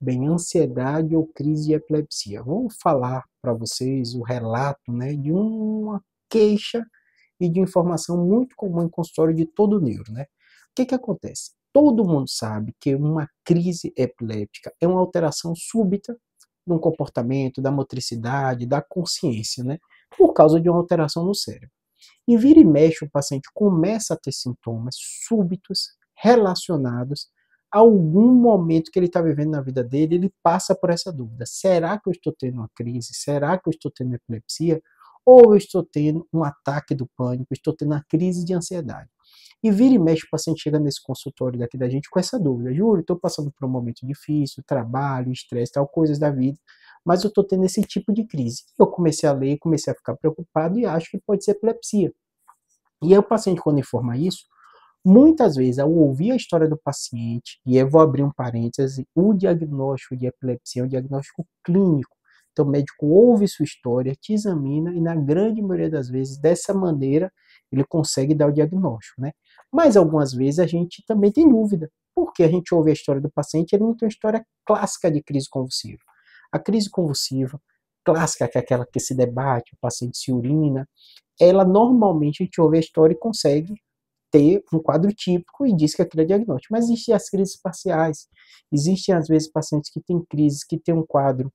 Bem, ansiedade ou crise de epilepsia. Vou falar para vocês o relato, né, de uma queixa e de informação muito comum em consultório de todo neuro, né? O que que acontece? Todo mundo sabe que uma crise epiléptica é uma alteração súbita no comportamento, da motricidade, da consciência, né? Por causa de uma alteração no cérebro. E vira e mexe, o paciente começa a ter sintomas súbitos relacionados a algum momento que ele está vivendo na vida dele, ele passa por essa dúvida. Será que eu estou tendo uma crise? Será que eu estou tendo epilepsia? Ou eu estou tendo um ataque do pânico? Estou tendo uma crise de ansiedade? E vira e mexe, o paciente chega nesse consultório daqui da gente com essa dúvida. Júlio, estou passando por um momento difícil, trabalho, estresse, tal, coisas da vida, mas eu estou tendo esse tipo de crise. Eu comecei a ler, comecei a ficar preocupado e acho que pode ser epilepsia. E aí o paciente, quando informa isso, muitas vezes, ao ouvir a história do paciente, e eu vou abrir um parêntese, o diagnóstico de epilepsia é um diagnóstico clínico. Então, o médico ouve sua história, te examina e, na grande maioria das vezes, dessa maneira, ele consegue dar o diagnóstico, né? Mas, algumas vezes, a gente também tem dúvida, porque a gente ouve a história do paciente, ele não tem uma história clássica de crise convulsiva. A crise convulsiva clássica, que é aquela que se debate, o paciente se urina, ela normalmente a gente ouve a história e consegue ter um quadro típico e diz que aquilo é diagnóstico. Mas existem as crises parciais, existem às vezes pacientes que têm crises, que têm um quadro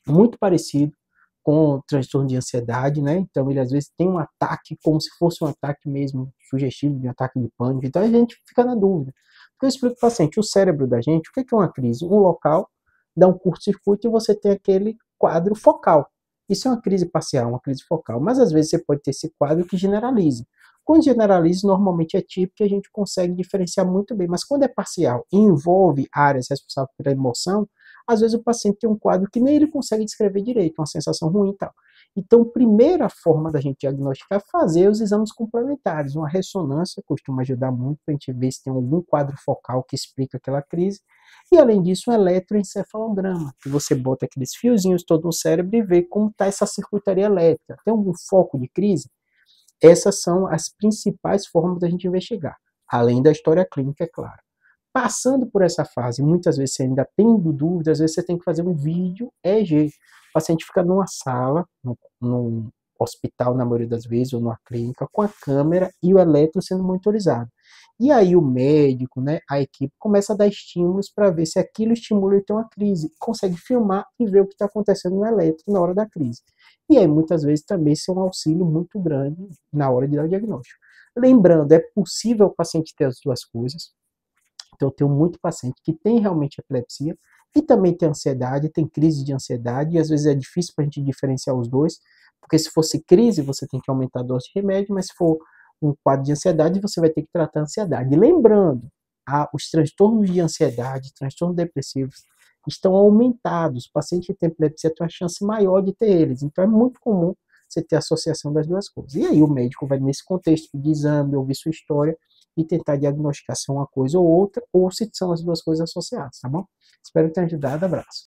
muito parecido com transtorno de ansiedade, né? Então ele às vezes tem um ataque como se fosse um ataque mesmo sugestivo de um ataque de pânico. Então a gente fica na dúvida. Porque eu explico para o paciente, o cérebro da gente, o que é uma crise? Um local dá um curto-circuito e você tem aquele quadro focal. Isso é uma crise parcial, uma crise focal. Mas às vezes você pode ter esse quadro que generaliza. Quando generaliza, normalmente é típico e a gente consegue diferenciar muito bem. Mas quando é parcial e envolve áreas responsáveis pela emoção, às vezes o paciente tem um quadro que nem ele consegue descrever direito, uma sensação ruim e tal. Então, a primeira forma da gente diagnosticar é fazer os exames complementares. Uma ressonância costuma ajudar muito para a gente ver se tem algum quadro focal que explica aquela crise. E, além disso, um eletroencefalograma, que você bota aqueles fiozinhos todo no cérebro e vê como está essa circuitaria elétrica. Tem algum foco de crise? Essas são as principais formas da gente investigar, além da história clínica, é claro. Passando por essa fase, muitas vezes você ainda tendo dúvidas, às vezes você tem que fazer um vídeo EEG. O paciente fica numa sala, num hospital, na maioria das vezes, ou numa clínica, com a câmera e o eletro sendo monitorizado. E aí o médico, né, a equipe, começa a dar estímulos para ver se aquilo estimula ele ter uma crise. Consegue filmar e ver o que está acontecendo no eletro na hora da crise. E aí, muitas vezes, também isso é um auxílio muito grande na hora de dar o diagnóstico. Lembrando, é possível o paciente ter as duas coisas. Então, eu tenho muito paciente que tem realmente epilepsia e também tem ansiedade, tem crise de ansiedade, e às vezes é difícil para a gente diferenciar os dois, porque se fosse crise, você tem que aumentar a dose de remédio, mas se for um quadro de ansiedade, você vai ter que tratar a ansiedade. Lembrando, os transtornos de ansiedade, transtornos depressivos, estão aumentados. O paciente que tem epilepsia tem uma chance maior de ter eles. Então, é muito comum você ter associação das duas coisas. E aí o médico vai, nesse contexto, pedir exame, ouvir sua história e tentar diagnosticar se é uma coisa ou outra, ou se são as duas coisas associadas, tá bom? Espero que tenha ajudado. Abraço.